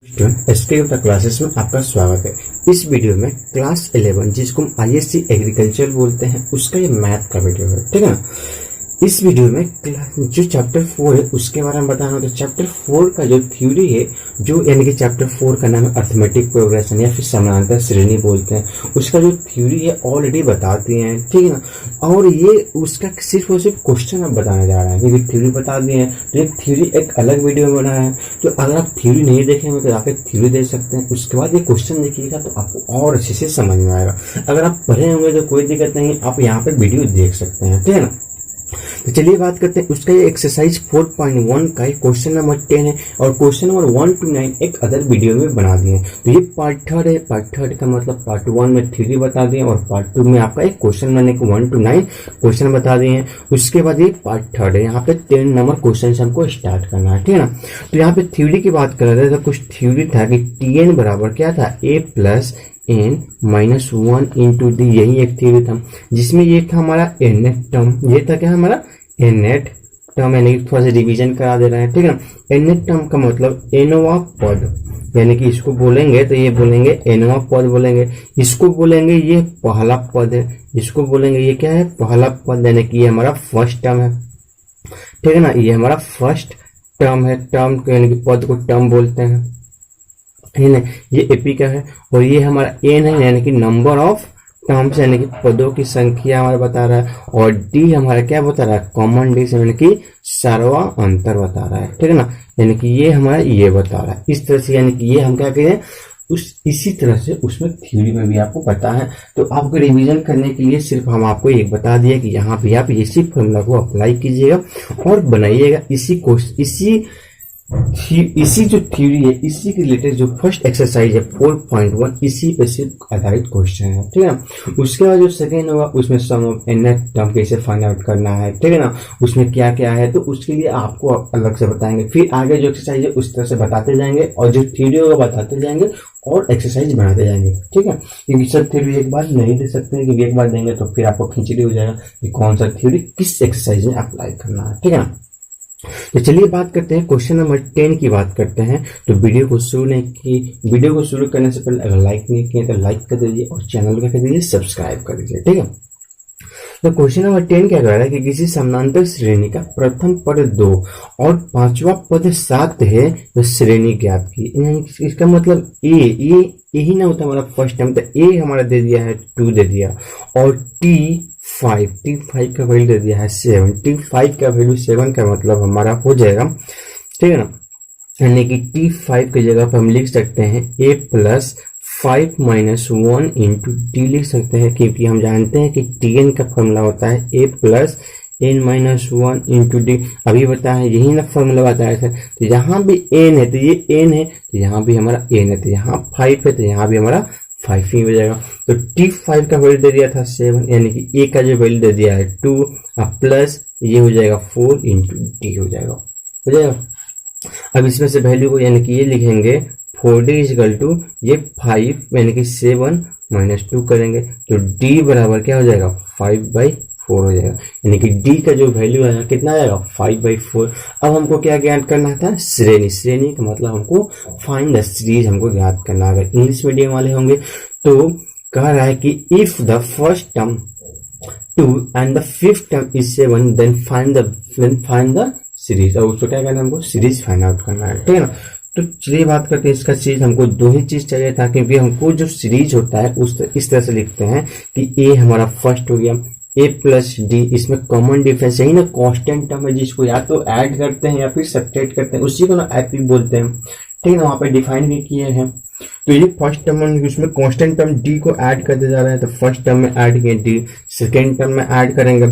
Student SK Gupta classes में आपका स्वागत है। इस वीडियो में क्लास 11 जिसको हम आईएससी एग्रीकल्चर बोलते हैं उसका ये मैथ का वीडियो है, ठीक है ना। इस वीडियो में जो चैप्टर 4 है उसके बारे में बताना। तो चैप्टर 4 का जो थ्योरी है, जो यानी कि चैप्टर 4 का नाम है अर्थमेटिक प्रोग्रेशन या फिर समानांतर श्रेणी बोलते हैं, उसका जो थ्योरी है ऑलरेडी बताते हैं, ठीक है ना। और ये उसका सिर्फ और सिर्फ क्वेश्चन अब बताने जा रहा है, क्योंकि थ्योरी बता दिए हैं तो एक थ्योरी एक अलग वीडियो में बनाया है। तो अगर आप थ्योरी नहीं देखेंगे तो आप एक थ्योरी देख सकते हैं, उसके बाद ये क्वेश्चन देखिएगा तो आपको और अच्छे से समझ में आएगा। अगर आप पढ़े होंगे तो कोई दिक्कत नहीं, आप यहाँ पे वीडियो देख सकते हैं, ठीक है ना। तो चलिए बात करते हैं उसका। ये एक्सरसाइज 4.1 का क्वेश्चन नंबर 10 है और क्वेश्चन नंबर 1 to 9 एक अदर वीडियो में बना दिए हैं। तो ये पार्ट 3 है। पार्ट 3 का मतलब पार्ट 1 में थ्योरी बता दिए और पार्ट 2 में आपका एक क्वेश्चन मैंने 1 to 9 क्वेश्चन बता दिए हैं। उसके बाद ये पार्ट 3 है, यहाँ पे 10 नंबर क्वेश्चन हमको स्टार्ट करना है, ठीक है ना। तो यहाँ पे थ्योरी की बात कर रहे थे तो कुछ थ्योरी था कि Tn बराबर क्या था, a plus n minus 1 into D, यही एक थ्योरी था जिसमें ये था हमारा nth टर्म। ये था क्या हमारा nth टर्म, यानी कि थोड़ा सा रिवीजन करा दे रहे हैं, ठीक है ना। nth टर्म का मतलब nवां पद, यानी कि इसको बोलेंगे तो ये बोलेंगे nवां पद बोलेंगे, इसको बोलेंगे ये पहला पद है, इसको बोलेंगे ये क्या है, पहला पद, यानी कि ये हमारा फर्स्ट टर्म है, ठीक है ना। ये हमारा फर्स्ट टर्म है, टर्म यानी कि पद को टर्म बोलते हैं, है ना। ये एपी का है और ये हमारा एन है, यानी कि नंबर ऑफ टर्म्स, यानी कि पदों की संख्या हमारा बता रहा है। और डी हमारा क्या बता रहा है, कॉमन डी, यानी कि सर्वा अंतर बता रहा है, ठीक है ना। यानी कि ये हमारा ये बता रहा है इस तरह से, यानी कि ये हम क्या करें इसी तरह से उसमें थ्योरी में भी आपको पता है। तो आपको रिवीजन करने के लिए सिर्फ हम आपको एक बता दिया कि यहाँ भी आप इसी फॉर्मूला को अप्लाई कीजिएगा और बनाइएगा इसी जो थ्योरी है, इसी के रिलेटेड जो फर्स्ट एक्सरसाइज है 4.1, इसी पे सिर्फ आधारित क्वेश्चन है, ठीक है ना। उसके बाद जो सेकेंड होगा उसमें सम ऑफ nth टर्म कैसे फाइंड आउट करना है, ठीक है ना, उसमें क्या क्या है, तो उसके लिए आपको अलग से बताएंगे। फिर आगे जो एक्सरसाइज है उस तरह से बताते जाएंगे और जो थ्योरी होगा बताते जाएंगे और एक्सरसाइज बनाते जाएंगे, ठीक है। क्योंकि सब थ्योरी एक बार नहीं दे सकते हैं, क्योंकि एक बार देंगे तो फिर आपको खिचड़ी हो जाएगा कि कौन सा थ्योरी किस एक्सरसाइज में अप्लाई करना है, ठीक है ना। तो चलिए बात करते हैं क्वेश्चन नंबर 10 की बात करते हैं। तो वीडियो को शुरू करने से पहले अगर लाइक नहीं किए तो लाइक कर दीजिए और चैनल को कर दीजिए सब्सक्राइब कर दीजिए, ठीक है। तो क्वेश्चन नंबर 10 क्या कह रहा है कि किसी समानांतर श्रेणी का प्रथम पद 2 और पांचवा पद 7 है तो श्रेणी ज्ञात की। इसका मतलब ये ही ना होता हमारा फर्स्ट टर्म, तो ए हमारा दे दिया है 2 दे दिया और T5 का वैल्यू दे दिया है 7। T5 का वैल्यू 7 का मतलब हमारा हो जाएगा, ठीक है ना। यानी कि T5 की जगह पर हम लिख सकते हैं a plus 5 minus 1 into D लिख सकते हैं, क्योंकि हम जानते हैं कि Tn का फॉर्मूला होता है a plus n minus 1 into D. अभी बताया है यही ना फॉर्मूला बताया था। तो यहाँ भी n है तो ये n है, तो यहाँ भी हमारा n है, तो यहाँ 5 है तो यहाँ भी हमारा 5 ही हो जाएगा। तो T5 का वैल्यू दे दिया था 7, यानी कि a का जो वैल्यू दे दिया है 2 प्लस ये हो जाएगा 4 इंटू डी हो जाएगा। अब इसमें से वैल्यू को यानी कि ये लिखेंगे 4d इजकल टू ये 5 यानी कि 7 माइनस 2 करेंगे तो d बराबर क्या हो जाएगा 5/4 हो जाएगा। यानी कि d का जो वैल्यू है कितना आएगा 5/4। अब हमको क्या ज्ञात करना था, श्रेणी का मतलब हमको फाइंड द सीरीज हमको ज्ञात करना। अगर इंग्लिश मीडियम वाले होंगे तो कह रहा है कि if the first term 2 and the fifth term is 7 then find the series. और उसको क्या करना है, हमको सीरीज फाइंड आउट करना है, ठीक है ना। तो चलिए बात करते हैं इसका सीरीज। हमको 2 ही चीज चाहिए था, क्योंकि हमको जो सीरीज होता है इस तरह से लिखते हैं कि ए हमारा फर्स्ट हो गया a प्लस डी, इसमें कॉमन डिफरेंस यही ना कांस्टेंट टर्म है जिसको या तो ऐड करते हैं या फिर सब्ट्रैक्ट करते हैं, उसी को ना एपी बोलते हैं, ठीक है ना। वहां पे डिफाइन भी किए हैं। तो ये फर्स्ट टर्म में उसमें कांस्टेंट टर्म डी को ऐड करते जा रहे हैं, तो फर्स्ट टर्म में ऐड किए डी, सेकेंड टर्म में ऐड करेंगे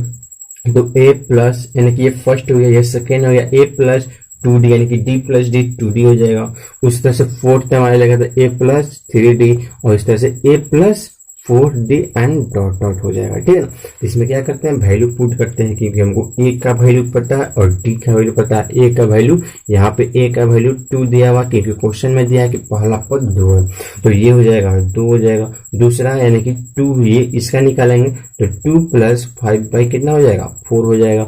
तो a प्लस, यानी कि ये फर्स्ट हो गया, ये सेकेंड हो गया a प्लस 2d, यानी कि d प्लस डी 2d हो जाएगा। उस तरह से फोर्थ टर्म आने लगा तो a प्लस 3d और इस तरह से a plus 4d and dot dot हो जाएगा, ठीक है ना। इसमें क्या करते हैं, वैल्यू पुट करते हैं, क्योंकि हमको a का वैल्यू पता है और d का वैल्यू पता है। a का वैल्यू यहाँ पे a का वैल्यू 2 दिया हुआ, क्योंकि क्वेश्चन में दिया है कि पहला पद 2 है, तो ये हो जाएगा 2 हो जाएगा। दूसरा यानी कि 2, ये इसका निकालेंगे तो 2 प्लस 5 बाई कितना हो जाएगा 4 हो जाएगा,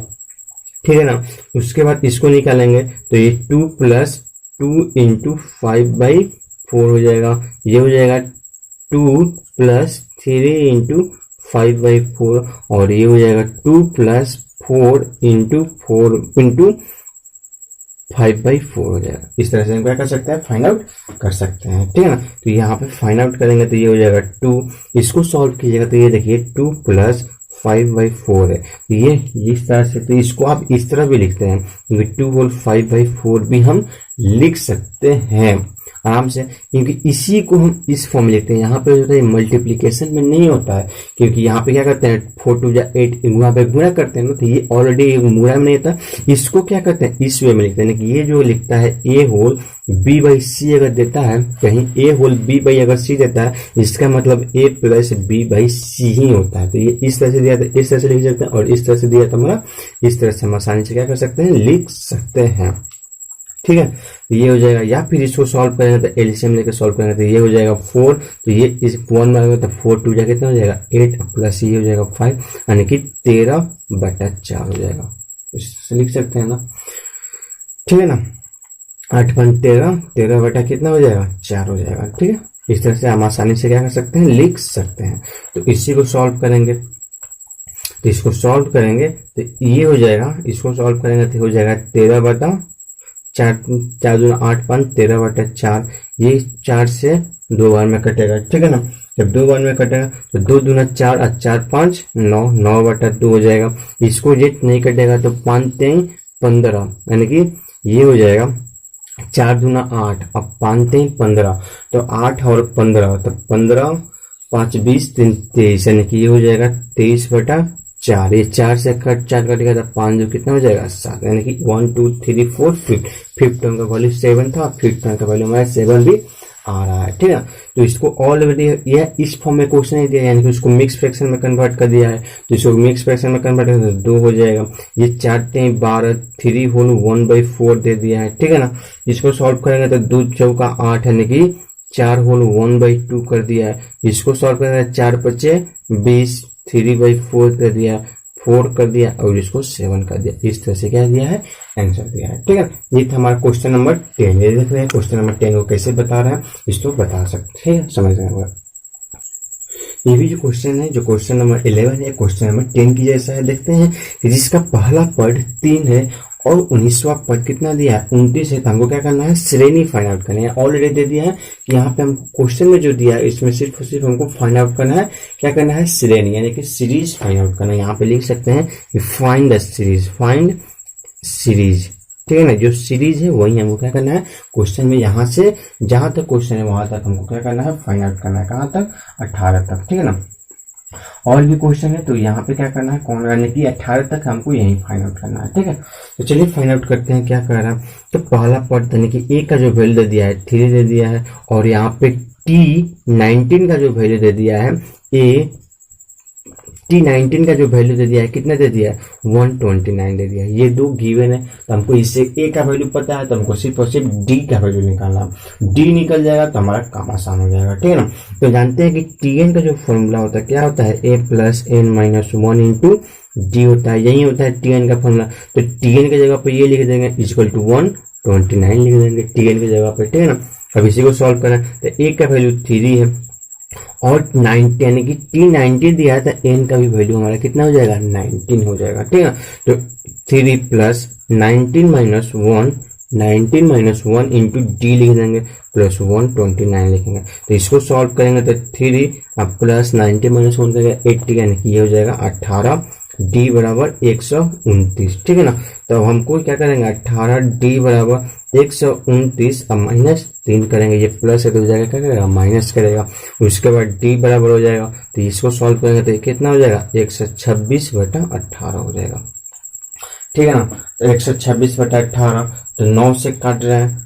ठीक है ना। उसके बाद इसको निकालेंगे तो ये 2 प्लस 2 इंटू 5/4 हो जाएगा। ये हो जाएगा 2 प्लस 3 इंटू 5/4 और ये हो जाएगा 2 प्लस 4 इंटू 5/4 हो जाएगा। इस तरह से हम क्या कर सकते हैं, फाइंड आउट कर सकते हैं, ठीक है ना। तो यहाँ पे फाइंड आउट करेंगे तो ये हो जाएगा 2, इसको सॉल्व कीजिएगा तो ये देखिए 2 प्लस 5/4 है। ये इस तरह से, तो इसको आप इस तरह भी लिखते हैं क्योंकि 2 होल 5/4 भी हम लिख सकते हैं आराम से, क्योंकि इसी को हम इस फॉर्म में लिखते हैं। यहाँ पे जो है मल्टीप्लीकेशन में नहीं होता है, क्योंकि यहाँ पे क्या करते हैं 4 2 8 गुणा पे गुणा करते हैं ना, तो ये ऑलरेडी गुणा में नहीं होता। इसको क्या करते हैं, इस वे में लिखते हैं कि ये जो लिखता है ए होल b/c अगर देता है, कहीं ए होल b/ अगर c देता है, इसका मतलब a प्लस b/c ही होता है। तो ये इस तरह से दिया था, इस तरह से लिख सकते हैं, और इस तरह से दिया था हमारा, इस तरह से हम आसानी से क्या कर सकते हैं, लिख सकते हैं, ठीक है। तो ये हो जाएगा, या फिर इसको सॉल्व करेंगे तो एलसीएम लेकर सॉल्व करेंगे तो ये हो जाएगा 4, तो ये इस 1 में तो 4 2 जा कितना हो जाएगा 8 प्लस ये हो जाएगा 5, यानी कि 13/4 हो जाएगा। इससे लिख सकते हैं ना, ठीक है ना। 8 5 13, 13 कितना हो जाएगा 4 हो जाएगा, ठीक है। इस तरह से हम आसानी से क्या कर सकते हैं, लिख सकते हैं। तो इसी को सॉल्व करेंगे, तो इसको सॉल्व करेंगे तो ये हो जाएगा, इसको सॉल्व करेंगे तो हो जाएगा 13/4, 4 दूना 8 5 13/4, ये 4 से 2 बार में कटेगा, ठीक है ना। जब 2 बार में कटेगा तो 2 दूना 4 और 4 5 9, 9/2 हो जाएगा। इसको ये नहीं कटेगा तो 5 3 15, यानी कि ये हो जाएगा 4 दूना 8 अब 5 3 15, तो 8 और 15 तो 15 5 20 3 23, यानी कि ये हो जाएगा 23/4। ये 4 से 4 कटेगा तो 5 जो कितना हो जाएगा 7, यानी कि 1 2 3 4 5, 5th टर्म का वैल्यू 7 था, 5th टर्म का वैल्यू हमारा 7 भी आ रहा है, ठीक है। तो इसको ऑलरेडी यह इस फॉर्म में क्वेश्चन नहीं दिया, यानी कि उसको मिक्स फ्रैक्शन में कन्वर्ट कर दिया है, तो इसको मिक्स फ्रैक्शन में कन्वर्ट कर तो 2 हो जाएगा। ये 4 3 12, 3 होल 1/4 दे दिया है, ठीक है ना। इसको सॉल्व करेंगे तो 2 चौका 8, यानी कि 4 होल 1/2 कर दिया है। इसको सॉल्व करेंगे 4 5 20, 3/4 कर दिया, 4 कर दिया और इसको 7 कर दिया। इस तरह से क्या दिया है, आंसर दिया है, ठीक है। ये था हमारा क्वेश्चन नंबर 10। ये देख रहे हैं क्वेश्चन नंबर 10 को कैसे बता रहे हैं, इसको बता सकते हैं, समझ रहे हैं। ये भी जो क्वेश्चन है, जो क्वेश्चन नंबर 11 है, क्वेश्चन नंबर 10 की जैसा है। देखते हैं कि जिसका पहला पद 3 है और 19वां पद कितना दिया है 29 है, तो हमको क्या करना है, श्रेणी फाइंड आउट करनी है। ऑलरेडी दे दिया है कि यहाँ पे हम क्वेश्चन में जो दिया है इसमें सिर्फ और सिर्फ हमको फाइंड आउट करना है, क्या करना है, श्रेणी, यानी कि सीरीज फाइंड आउट करना है। यहाँ पे लिख सकते हैं कि find the series, find series, ठीक है ना। जो सीरीज है वही हमको क्या करना है, क्वेश्चन में यहाँ से जहां तक क्वेश्चन है वहां तक हमको क्या करना है, फाइंड आउट करना है। कहाँ तक, 18 तक, ठीक है ना। और भी क्वेश्चन है तो यहाँ पे क्या करना है, कौन करने की 18 तक हमको यही फाइंड आउट करना है, ठीक है। तो चलिए फाइंड आउट करते हैं क्या कर रहा है। तो पहला पद यानी कि ए का जो वैल्यू दे दिया है 3 दे दिया है, और यहाँ पे T19 का जो वैल्यू दे दिया है, T19 का जो वैल्यू दे दिया है कितना दे दिया है, 129 दे दिया है। ये दो गिवन है, तो हमको इससे ए का वैल्यू पता है, तो हमको सिर्फ और सिर्फ डी का वैल्यू निकालना। डी निकल जाएगा तो हमारा काम आसान हो जाएगा, ठीक है ना। तो जानते हैं कि Tn का जो फॉर्मूला होता है क्या होता है, a plus n minus 1 into D होता है, यही होता है Tn का फॉर्मूला। तो Tn की जगह पे ये लिख देंगे इक्वल टू 129 लिख देंगे Tn की जगह पे, ठीक है ना। अब इसी को सॉल्व करें तो a का वैल्यू 3 है और 90 यानी कि T90 दिया है, तो n का भी वैल्यू हमारा कितना हो जाएगा, 19 हो जाएगा, ठीक है। तो 3 plus 19 minus 1, 19 minus 1 into D लिख देंगे प्लस 129 लिखेंगे। तो इसको सॉल्व करेंगे तो 3 प्लस 90 माइनस 1 करेंगे 80, यानी कि ये हो जाएगा 18, डी बराबर 129, ठीक है ना। तो हमको क्या करेंगे, 18 डी बराबर 129, अब माइनस 3 करेंगे, ये प्लस है तो हो जाएगा क्या करेगा, माइनस करेगा। उसके बाद डी बराबर हो जाएगा, तो इसको सॉल्व करेंगे तो कितना हो जाएगा, 126/18 हो जाएगा, ठीक है ना। तो 126/18 तो 9 से काट रहे हैं,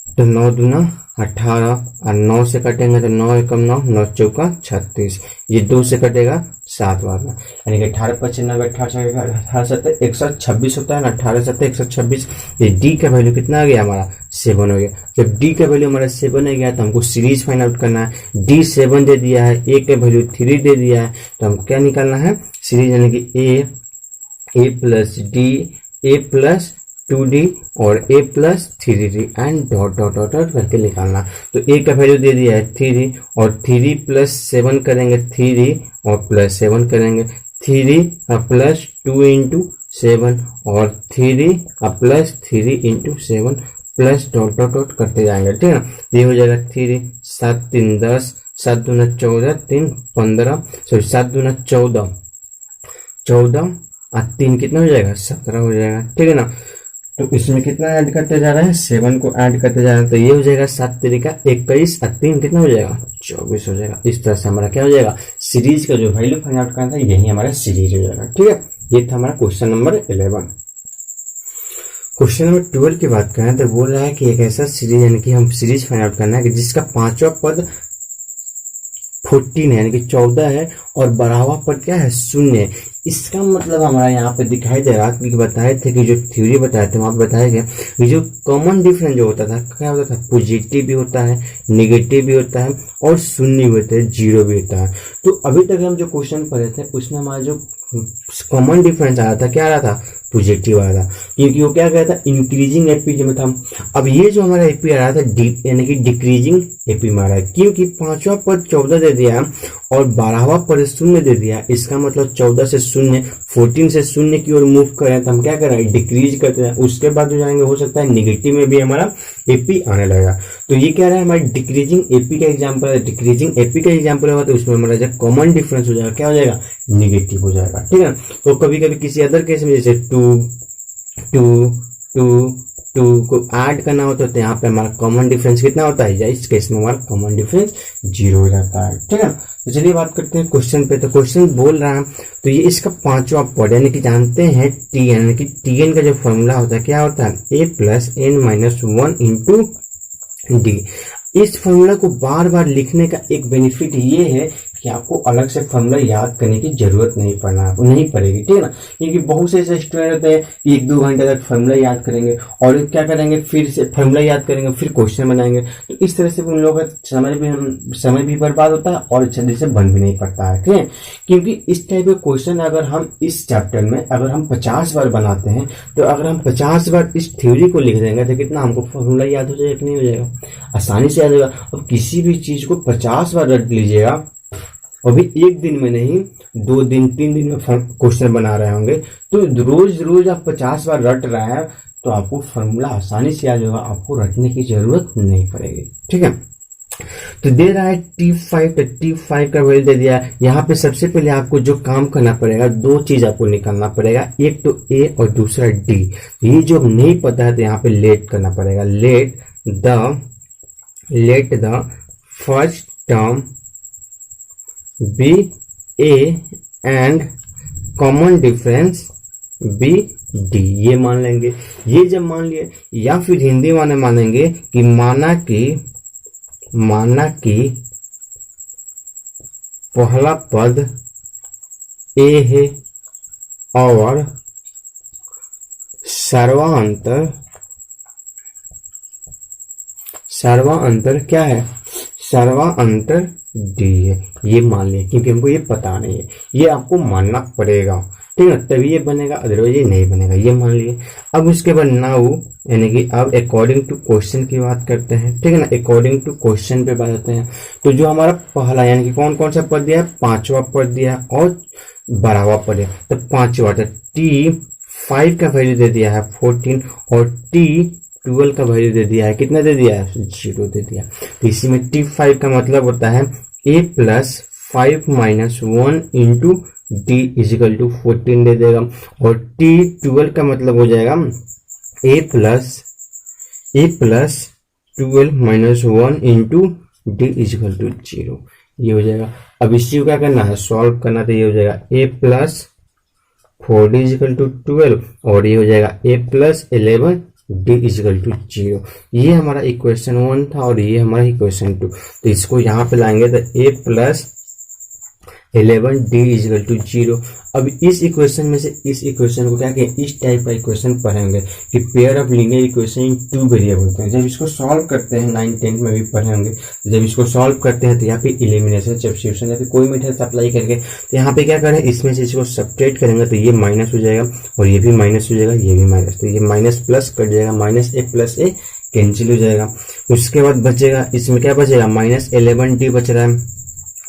तो 9 दूना 18 और 9 से कटेंगे तो 9 एकम 9, 9 चौका 36, ये 2 से कटेगा 7 बार में, यानी कि 18 25 90 18 7 126 होता है ना, 18 7 126। ये डी का वैल्यू कितना आ गया हमारा, 7 हो गया। जब डी का वैल्यू हमारा 7 हो गया तो हमको सीरीज फाइंड आउट करना है। डी 7 दे दिया है, ए का वैल्यू 3 दे दिया है, तो हमको क्या निकालना है, सीरीज, यानी कि ए प्लस डी, ए प्लस 2d और a plus 3d and dot dot dot dot करके निकालना। तो a का वैल्यू दे दिया है 3d और 3d प्लस 7 करेंगे 3d और प्लस 7 करेंगे 3d प्लस 2 इंटू 7 और 3d plus 3 into 7 plus dot dot dot करते जाएंगे, ठीक है ना। ये हो जाएगा 3d 7 3 10 7 दूना 14 3 15 सॉरी 7 दूना 14 14 और 3 कितना हो जाएगा 17 हो जाएगा, ठीक है ना। तो इसमें कितना ऐड करते जा रहे हैं 7 को ऐड करते जा रहे हैं। तो ये हो जाएगा 7 तरीका 21 और 3 कितना हो जाएगा 24 हो जाएगा। इस तरह से हमारा क्या हो जाएगा सीरीज का जो वैल्यू फाइंड आउट करना था यही हमारा सीरीज हो जाएगा, ठीक है। ये था हमारा क्वेश्चन नंबर 11। क्वेश्चन नंबर 12 की बात करें तो बोल रहा है कि एक ऐसा सीरीज यानी कि हम सीरीज फाइंड आउट करना है कि जिसका पांचवा पद 14 है यानी कि 14 है और 12वां पद क्या है 0 है। इसका मतलब हमारा यहाँ पे दिखाई दे रहा क्योंकि बताए थे कि जो थ्योरी बताए थे वहां पे बताया गया कि जो कॉमन डिफरेंस जो होता था क्या होता था पॉजिटिव भी होता है, नेगेटिव भी होता है और शून्य भी होता है, जीरो भी होता है। तो अभी तक हम जो क्वेश्चन पढ़े थे उसमें हमारा जो कॉमन डिफरेंस आया था क्या आ रहा था पॉजिटिव आ रहा था क्योंकि वो क्या कहता था इंक्रीजिंग एपी में था। अब ये जो हमारा एपी आ रहा था यानी कि डिक्रीजिंग एपी में आ रहा है क्योंकि पांचवा पद 14 दे दिया और 12वां पद 0 दे दिया। इसका मतलब 14 से 0 14 से 0 की ओर मूव करें तो हम क्या कर रहे हैं डिक्रीज करते हैं। उसके बाद जो जाएंगे हो सकता है निगेटिव में भी हमारा एपी आने लगेगा। तो ये कह रहा है हमारी डिक्रीजिंग एपी का एग्जाम्पल है। डिक्रीजिंग एपी का एग्जाम्पल होगा तो उसमें हमारा जब कॉमन डिफरेंस हो जाएगा क्या हो जाएगा निगेटिव हो जाएगा, ठीक है। तो कभी कभी किसी अदर केस में जैसे 2 को ऐड करना होता है तो यहाँ पे हमारा कॉमन डिफरेंस कितना होता है या इस केस में हमारा कॉमन डिफरेंस 0 हो जाता है, ठीक है। तो चलिए बात करते हैं क्वेश्चन पे। तो क्वेश्चन बोल रहा है तो ये इसका पांचवा पद यानी कि जानते हैं टी यानी कि टीएन का जो फॉर्मूला होता है क्या होता है a plus n minus 1 into d. इस फॉर्मूला को बार बार लिखने का एक बेनिफिट ये है कि आपको अलग से फॉर्मूला याद करने की जरूरत नहीं पड़ेगी, ठीक है ना। क्योंकि बहुत से ऐसे स्टूडेंट होते हैं कि 1-2 घंटे तक फॉर्मूला याद करेंगे और क्या करेंगे फिर से फॉर्मूला याद करेंगे फिर क्वेश्चन बनाएंगे। तो इस तरह से उन लोगों का समय भी बर्बाद होता है और जल्दी से बन भी नहीं पड़ता है, ठीक है। क्योंकि इस टाइप के क्वेश्चन अगर हम इस चैप्टर में अगर हम 50 बार बनाते हैं तो अगर हम 50 बार इस थ्योरी को लिख देंगे तो कितना हमको फॉर्मूला याद हो जाएगा कि नहीं हो जाएगा, आसानी से याद होगा। अब किसी भी चीज को 50 बार रट लीजिएगा अभी एक दिन में नहीं 2 दिन 3 दिन में क्वेश्चन बना रहे होंगे तो रोज रोज आप 50 बार रट रहे हैं तो आपको फॉर्मूला आसानी से याद होगा, आपको रटने की जरूरत नहीं पड़ेगी, ठीक है। तो दे रहा है T5 तो T5 का वैल्यू दे दिया। यहाँ पे सबसे पहले आपको जो काम करना पड़ेगा 2 चीज आपको निकालना पड़ेगा, एक तो A और दूसरा D। ये जो नहीं पता है तो यहाँ पे लेट करना पड़ेगा। Let the first term be A and common difference be D. ये मान लेंगे। ये जब मान लिए या फिर हिंदी वाले मानेंगे कि माना कि पहला पद ए है और सर्वांतर क्या है सर्वांतर डी है। ये मान लिया क्योंकि हमको ये पता नहीं है, ये आपको मानना पड़ेगा, ठीक है, तभी ये बनेगा, अदरवाइज ये नहीं बनेगा। ये मान लिए। अब उसके बाद नाउ यानी कि अब अकॉर्डिंग टू क्वेश्चन की बात करते हैं, ठीक है ना। अकॉर्डिंग टू क्वेश्चन पे बात करते हैं। तो जो हमारा पहला यानी कि कौन कौन सा पद दिया है, 5वां पद दिया और 12वां पद है। तो 5वां T5 का वैल्यू दे दिया है 14 और T12 का वैल्यू दे दिया है कितना दे दिया है 0 दे दिया। तो इसी में T5 का मतलब होता है a plus 5 minus 1 into D is equal to 14 दे देगा और T12 का मतलब हो जाएगा a plus 12 minus 1 into D is equal to 0। ये हो जाएगा। अब इसी को क्या करना है सॉल्व करना, तो ये हो जाएगा a plus 4d is equal to 12 और ये हो जाएगा a plus 11 d is equal to 0। ये हमारा इक्वेशन 1 था और ये हमारा इक्वेशन 2। तो इसको यहाँ पे लाएंगे तो a plus 11d is equal to 0। अब इस इक्वेशन में से इस इक्वेशन को क्या कहें, इस टाइप का इक्वेशन पढ़ेंगे कि pair of linear equation in two variable होते हैं। जब इसको सॉल्व करते हैं 9 10 में भी पढ़ेंगे, जब इसको सॉल्व करते हैं तो यहाँ पे इलिमिनेशन सब्स्टिट्यूशन या फिर कोई मेथड अप्लाई करके तो यहाँ पे क्या करें, इसमें से इसको सब्ट्रैक्ट करेंगे तो ये माइनस हो जाएगा और ये भी माइनस हो जाएगा, ये भी माइनस, तो ये माइनस प्लस कट जाएगा, माइनस ए प्लस ए कैंसिल हो जाएगा। उसके बाद बचेगा, इसमें क्या बचेगा, माइनस 11d बच रहा है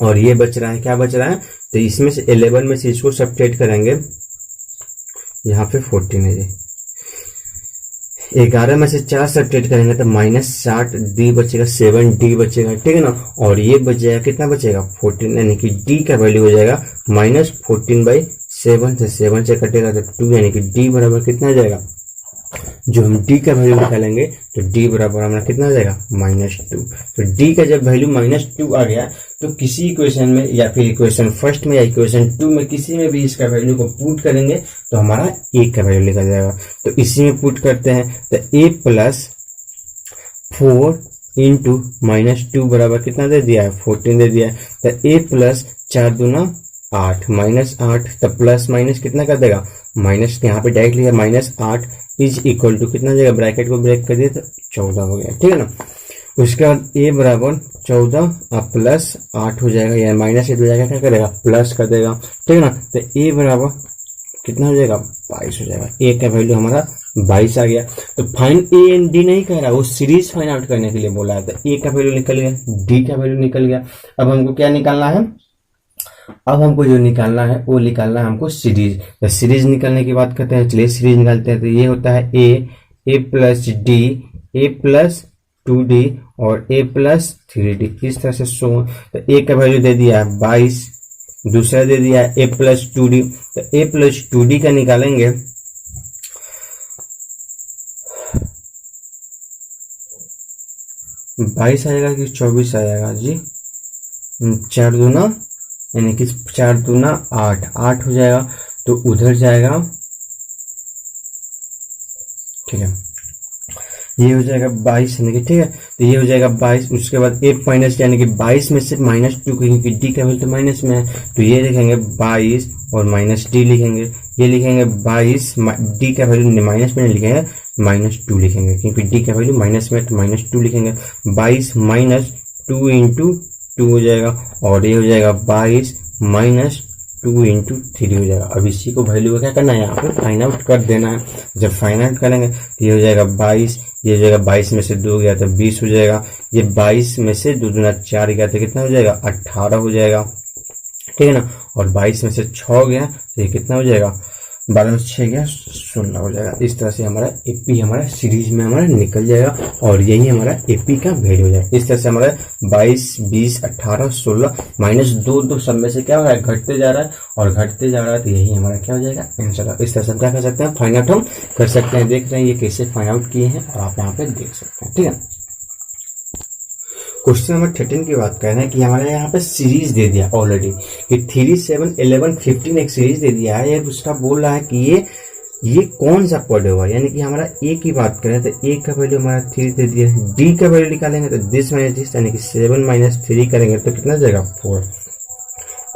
और ये बच रहा है, क्या बच रहा है, तो इसमें से 11 में से इसको सब्ट्रैक्ट करेंगे, यहाँ पे 14 है, ये 11 में से 4 सब्ट्रैक्ट करेंगे तो माइनस 60d बचेगा, 7d बचेगा, ठीक है ना। और ये बच जाएगा, कितना बचेगा 14, यानी कि d का वैल्यू हो जाएगा माइनस 14/7 से 7 से कटेगा तो 2, यानी कि d बराबर कितना हो जाएगा, जो हम d का वैल्यू निकालेंगे तो d बराबर हमारा कितना हो जाएगा -2। तो d का जब वैल्यू -2 आ गया तो किसी इक्वेशन में या फिर इक्वेशन फर्स्ट में या इक्वेशन 2 में किसी में भी इसका वैल्यू को पुट करेंगे तो हमारा a का वैल्यू निकल जाएगा। तो इसी में पुट करते हैं तो a प्लस 4 इंटू -2 बराबर कितना दे दिया है, 14 दे दिया है। तो a प्लस 4 दूना 8 -8, तब प्लस माइनस कितना कर देगा, माइनस, यहाँ पे डायरेक्ट लिया -8 इज इक्वल टू कितना देगा, ब्रैकेट को ब्रेक कर दिया तो 14 हो गया, ठीक है ना। उसके बाद a बराबर 14 अब प्लस 8 हो जाएगा, या माइनस 8 हो जाएगा, क्या करेगा प्लस कर देगा, ठीक है ना। तो a बराबर कितना हो जाएगा 22 हो जाएगा, a का वैल्यू हमारा 22 आ गया। तो फाइंड a एंड d नहीं कह रहा, वो सीरीज फाइंड आउट करने के लिए बोला है। तो a का वैल्यू निकल गया, d का वैल्यू निकल गया। अब हमको क्या निकालना है, अब हमको जो निकालना है वो निकालना है हमको सीरीज। तो सीरीज निकालने की बात करते हैं, चलिए सीरीज निकालते हैं। तो ये होता है a plus d, a plus 2d और a प्लस 3d, इस तरह से सो। तो a का वैल्यू दे दिया है 22, दूसरा दे दिया है a प्लस 2d। तो a प्लस 2d का निकालेंगे, बाईस आएगा कि 24 आएगा जी, 4 दूना यानी कि 4 दूना 8, 8 हो जाएगा तो उधर जाएगा, ठीक है, ये हो जाएगा 22, यानी कि ठीक है, तो ये हो जाएगा 22। उसके बाद a माइनस, यानी कि 22 में से -2, क्योंकि d का वैल्यू तो माइनस में है, तो ये लिखेंगे 22 और माइनस d लिखेंगे, ये लिखेंगे 22, d का वैल्यू माइनस में लिखेंगे, -2 लिखेंगे, क्योंकि d का वैल्यू माइनस में तो -2 लिखेंगे। 22 माइनस 2 इंटू 2 हो जाएगा और ये हो जाएगा 22 माइनस 2 इंटू 3 हो जाएगा। अब इसी को वैल्यू को क्या करना है, यहाँ पे फाइंड आउट कर देना है। जब फाइंड आउट करेंगे तो ये हो जाएगा 22, ये हो जाएगा 22 में से 2 गया तो 20 हो जाएगा, ये 22 में से 2 दूना 4 गया तो कितना हो जाएगा 18 हो जाएगा, ठीक है ना। और 22 में से 6 गया तो ये कितना हो जाएगा, 12 में से 6 गया 16 हो जाएगा। इस तरह से हमारा एपी हमारा सीरीज में हमारा निकल जाएगा और यही हमारा एपी का वैल्यू हो जाएगा। इस तरह से हमारा 22 20 18 16 -2 सब में से क्या हो रहा है, घटते जा रहा है और घटते जा रहा है, तो यही हमारा क्या हो जाएगा आंसर। इस तरह से हम क्या कर सकते हैं, फाइंड आउट हम कर सकते हैं। देख रहे हैं ये कैसे फाइंड आउट किए हैं और आप यहाँ पे देख सकते हैं, ठीक है। क्वेश्चन नंबर 13 की बात कर रहे हैं कि हमारे यहाँ पे सीरीज दे दिया ऑलरेडी कि 3 7 11 15 एक सीरीज दे दिया है। ये उसका बोल रहा है कि ये कौन सा पद होगा, यानी कि हमारा ए की बात करें तो ए का वैल्यू हमारा 3 दे दिया है, डी का वैल्यू निकालेंगे तो दिस माइनस दिस, यानी कि 7 माइनस 3 करेंगे तो कितना जाएगा 4।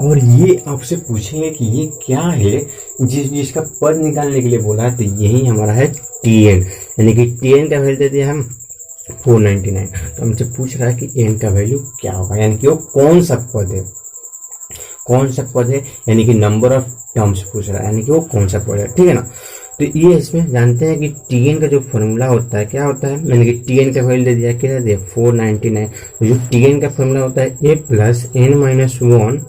और ये आपसे पूछेंगे कि ये क्या है जिसका पद निकालने के लिए बोला है, तो यही हमारा है टीएन, यानी कि टीएन का वैल्यू दे दिया हम 499। तो हमसे पूछ रहा है कि एन का वैल्यू क्या होगा, यानी कि वो कौन सा पद है, कौन सा पद है, यानी कि नंबर ऑफ टर्म्स पूछ रहा है, यानी कि वो कौन सा पद है, ठीक है ना। तो ये इसमें जानते हैं कि टीएन का जो फॉर्मूला होता है क्या होता है, यानी कि टीएन का वैल्यू दे दिया, क्या दिया 499। तो जो टीएन का फॉर्मूला होता है a plus n minus 1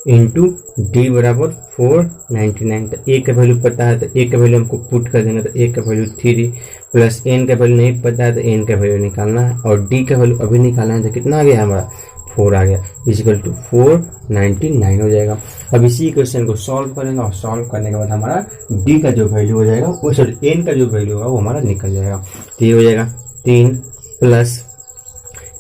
into d बराबर 499। तो ए का वैल्यू पता है तो ए का वैल्यू हमको पुट कर देना, तो ए का वैल्यू 3 प्लस एन का वैल्यू नहीं पता है तो एन का वैल्यू निकालना है और डी का वैल्यू अभी निकालना है, तो कितना आ गया हमारा 4 आ गया, इक्वल टू 499 हो जाएगा। अब इसी क्वेश्चन को सॉल्व करेंगे और सॉल्व करने के बाद हमारा डी का जो वैल्यू हो जाएगा वो सॉरी एन का जो वैल्यू होगा वो हमारा निकल जाएगा। तो ये हो जाएगा 3 प्लस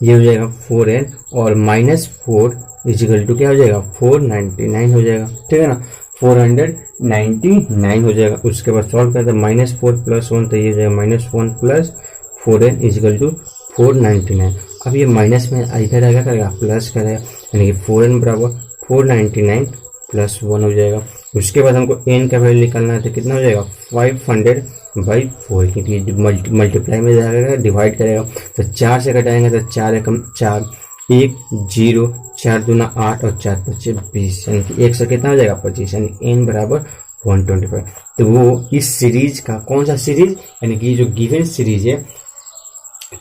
ये हो जाएगा 4n और -4 इजिकल टू क्या हो जाएगा 499 हो जाएगा, ठीक है ना, 499 हो जाएगा। उसके बाद सॉल्व करते हैं -4 + 1 तो ये हो जाएगा -1 + 4n इजिकल टू 499। अब ये माइनस में इधर आएगा करेगा प्लस करेगा, यानी कि 4n बराबर 499 प्लस 1 हो जाएगा। उसके बाद हमको n का वैल्यू निकालना है तो कितना हो जाएगा 500/4, क्योंकि मल्टीप्लाई में जाएगा डिवाइड करेगा तो 4 से घटाएंगे तो 4 एकम 4, 1 0, 4 दूना 8 और 4 पच्चे 20, यानी कि 1 से कितना हो जाएगा 25, यानी n बराबर 125। तो वो इस सीरीज का कौन सा सीरीज, यानी कि जो गिवन सीरीज है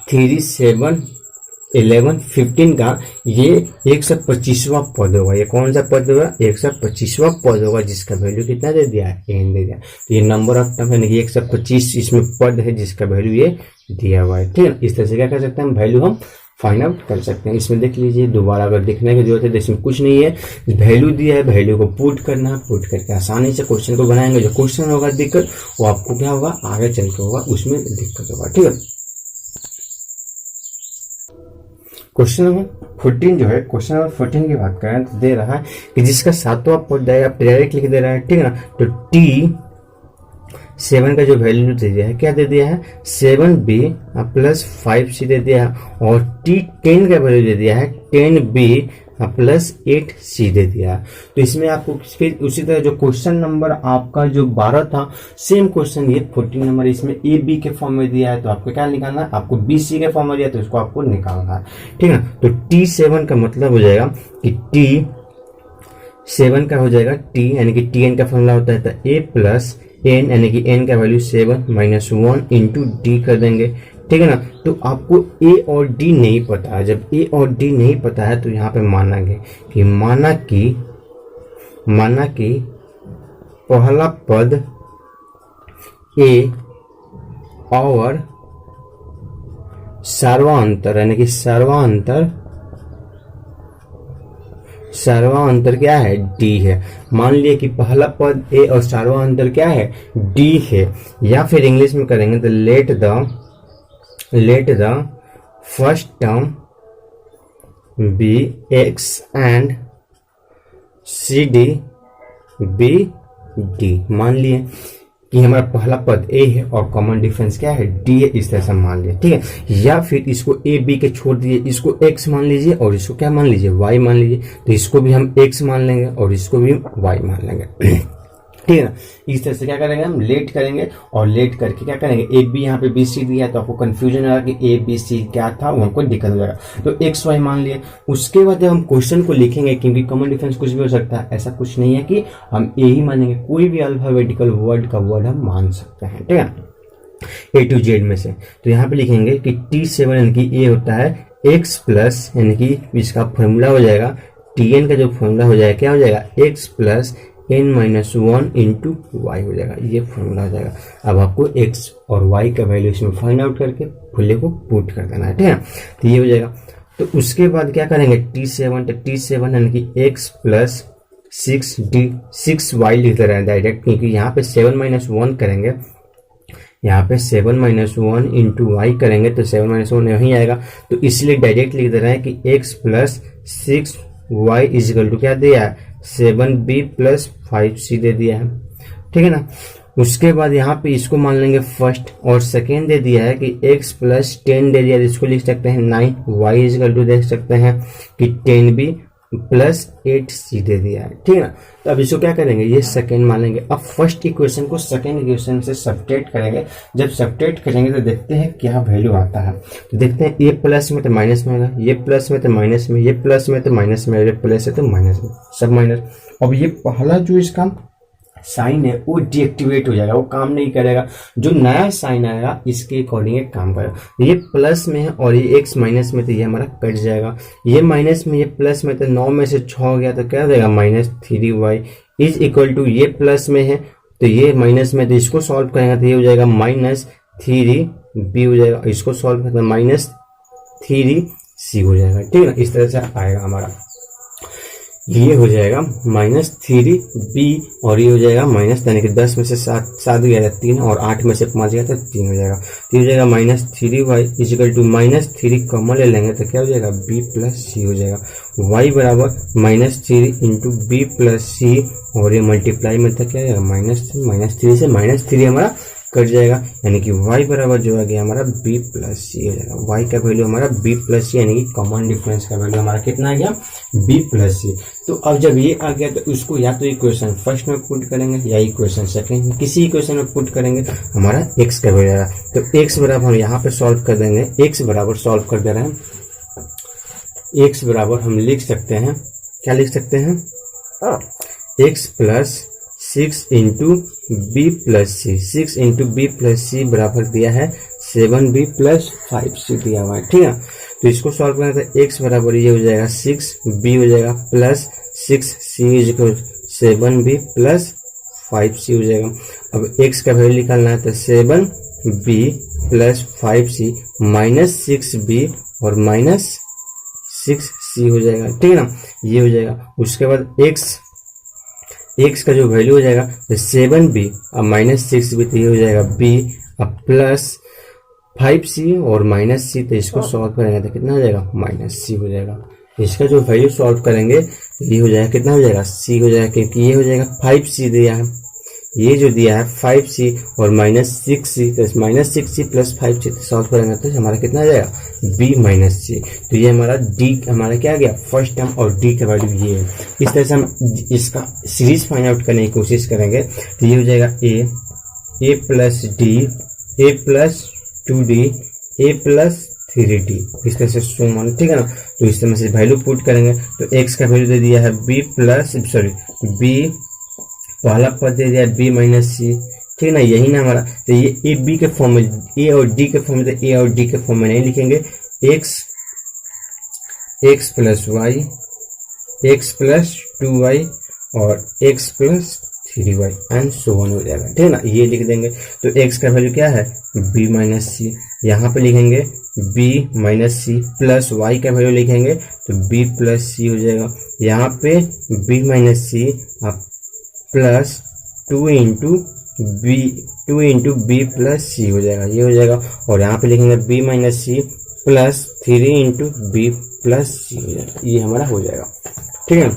3, 7, 11, 15 का ये 125वां पद होगा। ये कौन सा पद होगा 125वां पद होगा, जिसका वैल्यू कितना दे दिया है n दे दिया। तो ये नंबर ऑफ टर्म यानी कि 125 इसमें पद है जिसका वैल्यू ये दिया हुआ है। ठीक है, इस तरह से क्या कर सकते हैं हम वैल्यू हम फाइंड आउट कर सकते हैं। इसमें देख लीजिए, दोबारा अगर देखने की जरूरत है तो इसमें कुछ नहीं है, वैल्यू दिया है, वैल्यू को पुट करना है, पुट करके आसानी से क्वेश्चन को बनाएंगे। जो क्वेश्चन होगा दिक्कत वो आपको क्या होगा आगे चल के होगा, उसमें दिक्कत होगा। ठीक है, क्वेश्चन नंबर 14 जो है, क्वेश्चन नंबर 14 की बात करें तो दे रहा है कि जिसका 7वां पद डायरेक्ट लिख दे रहा है। ठीक है ना, तो T7 का जो वैल्यू दे दिया है क्या दे दिया है 7b प्लस 5c दे दिया है, और T10 का वैल्यू दे दिया है 10b प्लस 8c दे दिया है। तो इसमें आपको फिर उसी तरह जो क्वेश्चन नंबर आपका जो 12 था सेम क्वेश्चन ये 14 नंबर इसमें ए बी के फॉर्म में दिया है, तो आपको क्या निकालना है, आपको बी सी के फॉर्म में दिया है तो इसको आपको निकालना है। ठीक है, तो T7 का मतलब हो जाएगा कि T7 का हो जाएगा T यानी कि Tn का फॉर्मूला होता है तो a प्लस n यानी कि n का वैल्यू 7 माइनस 1 इंटू डी कर देंगे। ठीक है ना, तो आपको a और d नहीं पता है। जब a और d नहीं पता है तो यहाँ पे मानेंगे कि माना कि पहला पद a और सर्वांतर यानी कि सर्वांतर क्या है d है। मान लिया कि पहला पद a और सर्वांतर क्या है d है, या फिर इंग्लिश में करेंगे तो let the first term be x and cd be d। मान लिए कि हमारा पहला पद a है और कॉमन डिफरेंस क्या है d है, इस तरह से मान लिया। ठीक है, या फिर इसको a b के छोड़ दिए, इसको x मान लीजिए और इसको क्या मान लीजिए y मान लीजिए, तो इसको भी हम x मान लेंगे और इसको भी y मान लेंगे। ठीक है ना, इस तरह से क्या करेंगे हम लेट करेंगे, और लेट करके क्या करेंगे ए बी यहाँ पे बी सी दिया है तो आपको कंफ्यूजन होगा कि ए बी सी क्या था, वो हमको दिक्कत हो जाएगा। तो एक्स वाई मान लिए, उसके बाद जब हम क्वेश्चन को लिखेंगे, क्योंकि कॉमन डिफरेंस कुछ भी हो सकता है, ऐसा कुछ नहीं है कि हम ए ही मानेंगे, कोई भी अल्फाबेटिकल वर्ड का वर्ड हम मान सकते हैं। ठीक है, ए टू जेड में से। तो यहाँ पे लिखेंगे कि T7 यानी कि ए होता है एक्स प्लस यानी कि इसका फॉर्मूला हो जाएगा Tn का जो फॉर्मूला हो जाएगा क्या हो जाएगा x plus n minus 1 into y हो जाएगा, ये फॉर्मूला हो जाएगा। अब आपको x और y का वैल्यू इसमें फाइंड आउट करके फुल्ले को पुट कर देना है। ठीक है, तो ये हो जाएगा। तो उसके बाद क्या करेंगे T7, तो T7 यानी कि x प्लस 6y लिख दे रहे हैं डायरेक्ट, क्योंकि यहाँ पे 7 माइनस 1 करेंगे, यहाँ पे 7 माइनस 1 इंटू वाई करेंगे तो 7 माइनस 1 यहीं आएगा, तो इसलिए डायरेक्ट लिख दे रहे हैं कि x plus 6y is equal to क्या दिया है 7b प्लस 5c दे दिया है। ठीक है ना, उसके बाद यहाँ पे इसको मान लेंगे फर्स्ट, और सेकेंड दे दिया है कि x प्लस 10 दे दिया, इसको लिख सकते हैं 9y इजिकल टू देख सकते हैं कि 10b प्लस 8c दे दिया है। ठीक है ना, तो अब इसको क्या करेंगे ये सेकेंड मान लेंगे। अब फर्स्ट इक्वेशन को सेकेंड इक्वेशन से सब्ट्रैक्ट करेंगे, जब सब्ट्रैक्ट करेंगे तो देखते हैं क्या वैल्यू आता है। तो देखते हैं ये प्लस में तो माइनस में होगा, ये प्लस में तो माइनस में, ये प्लस में तो माइनस में, ये प्लस है तो माइनस में, सब माइनस। अब ये पहला जो इसका साइन है वो डीएक्टिवेट हो जाएगा, वो काम नहीं करेगा। जो नया साइन आएगा इसके अकॉर्डिंग एक काम करेगा। ये प्लस में है और ये एक्स माइनस में, तो ये हमारा कट जाएगा। ये माइनस में, ये प्लस में, तो 9 में से 6 हो गया तो क्या हो जाएगा -3y इज इक्वल टू, ये प्लस में है तो ये माइनस में, तो इसको सॉल्व करेंगे तो ये हो जाएगा -3b हो जाएगा, इसको सॉल्व करते -3c हो जाएगा। ठीक है ना, इस तरह से आएगा हमारा, ये हो जाएगा -3b और ये हो जाएगा माइनस, यानी कि 10 में से 7 गया था 3 और 8 में से 5 गया था 3 हो जाएगा। तो हो जाएगा -3y इजिकल टू -3 कॉमन ले लेंगे तो क्या हो जाएगा b प्लस सी हो जाएगा। y बराबर -3 इंटू b प्लस सी, और ये मल्टीप्लाई में था क्या जाएगा -3 से -3 हमारा कट जाएगा, यानी कि y बराबर जो आ गया हमारा b प्लस सी हो जाएगा। y का वैल्यू हमारा b प्लस सी, यानी कि कॉमन डिफरेंस का वैल्यू हमारा कितना आ गया b प्लस सी। तो अब जब ये आ गया तो उसको या तो इक्वेशन फर्स्ट में पुट करेंगे या इक्वेशन सेकंड में, किसी इक्वेशन में पुट करेंगे हमारा x का वैल्यू आएगा। तो x बराबर हम यहाँ पे सॉल्व कर देंगे, x बराबर सॉल्व कर दे रहे हैं, x बराबर हम लिख सकते हैं, क्या लिख सकते हैं, x plus 6 into b plus c, 6 into b plus c बराबर दिया है 7b प्लस 5c दिया हुआ है, ठीक है। तो इसको सॉल्व करना तो x बराबर ये हो जाएगा 6b हो जाएगा plus 6c is equal 7b plus 5c हो जाएगा। अब x का वैल्यू निकालना है तो 7b plus 5c minus 6b और माइनस 6c हो जाएगा, ठीक है ना, ये हो जाएगा। उसके बाद x का जो वैल्यू हो जाएगा तो 7b अब माइनस 6b, तो ये हो जाएगा b अब प्लस 5c और माइनस c, तो इसको सॉल्व करेंगे तो कितना हो जाएगा माइनस c हो जाएगा। इसका जो वैल्यू सॉल्व करेंगे तो ये हो जाएगा कितना हो जाएगा c हो जाएगा, क्योंकि ये हो जाएगा 5c दिया है, ये जो दिया है 5c और माइनस 6c, तो minus 6c plus 5c solve करेंगे तो हमारा कितना आ जाएगा b माइनस c। तो ये हमारा d हमारा क्या आ गया फर्स्ट टर्म, और d का वैल्यू ये है। इस तरह से हम इसका सीरीज फाइंड आउट करने की कोशिश करेंगे तो ये हो जाएगा a plus d, a plus 2d, a plus 3d, इस तरह से सुमन, ठीक है ना। तो इस तरह से वैल्यू पुट करेंगे तो x का वैल्यू दे दिया है b पहला पद दे दिया b माइनस सी, ठीक है ना, यही ना हमारा। तो ये ए बी के फॉर्म में, ए और डी के फॉर्म में, तो ए और डी के फॉर्म में नहीं लिखेंगे, x प्लस वाई, x प्लस 2y और x plus 3y and so on हो जाएगा, ठीक है ना, ये लिख देंगे। तो x का वैल्यू क्या है b माइनस सी, यहाँ पे लिखेंगे b minus c plus y का वैल्यू लिखेंगे तो b प्लस सी हो जाएगा। यहाँ पे b minus c plus 2 into b plus c हो जाएगा, ये हो जाएगा। और यहाँ पे लिखेंगे b minus c plus 3 into b plus c हो जाएगा, ये हमारा हो जाएगा, ठीक है।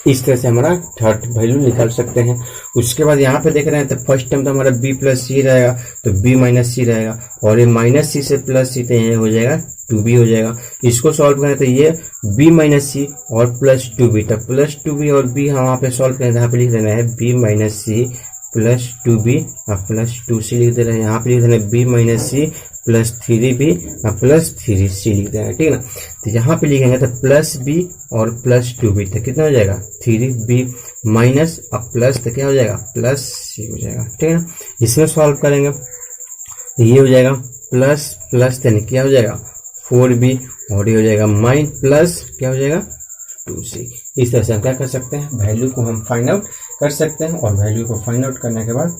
इस तरह से हमारा थर्ड वैल्यू निकाल सकते हैं। उसके बाद यहाँ पे देख रहे हैं तो फर्स्ट टर्म तो हमारा b प्लस सी रहेगा, तो b माइनस सी रहेगा, और ये माइनस सी से प्लस सी, तो ये हो जाएगा 2b हो जाएगा। इसको सॉल्व करें तो ये b माइनस सी और प्लस 2b, तो प्लस 2b और b हम वहाँ पे सॉल्व करें, यहाँ पे लिख देना है b minus c plus 2b और प्लस 2c लिख दे रहे हैं, यहाँ पे लिख देना है b minus c plus 3b और प्लस 3c लिख देना है, ठीक है ना। तो यहाँ पे लिखेंगे तो प्लस b और प्लस 2b, तो कितना हो जाएगा 3b माइनस अब प्लस, तो क्या हो जाएगा प्लस c हो जाएगा, ठीक है ना। इसमें सॉल्व करेंगे तो ये हो जाएगा प्लस प्लस, यानी क्या हो जाएगा 4b और ये हो जाएगा माइन प्लस क्या हो जाएगा 2c। इस तरह से हम क्या कर सकते हैं, वैल्यू को हम फाइंड आउट कर सकते हैं, और वैल्यू को फाइंड आउट करने के बाद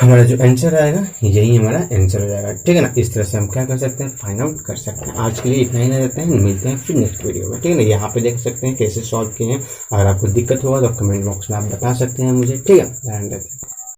हमारा जो आंसर आएगा यही हमारा आंसर हो जाएगा, ठीक है ना। इस तरह से हम क्या कर सकते हैं, फाइंड आउट कर सकते हैं। आज के लिए इतना ही ना देते हैं, मिलते हैं फिर नेक्स्ट वीडियो में, ठीक है ना। यहाँ पे देख सकते हैं कैसे सॉल्व किए हैं। अगर आपको दिक्कत होगा तो कमेंट बॉक्स में आप बता सकते हैं मुझे, ठीक है। ध्यान रखें।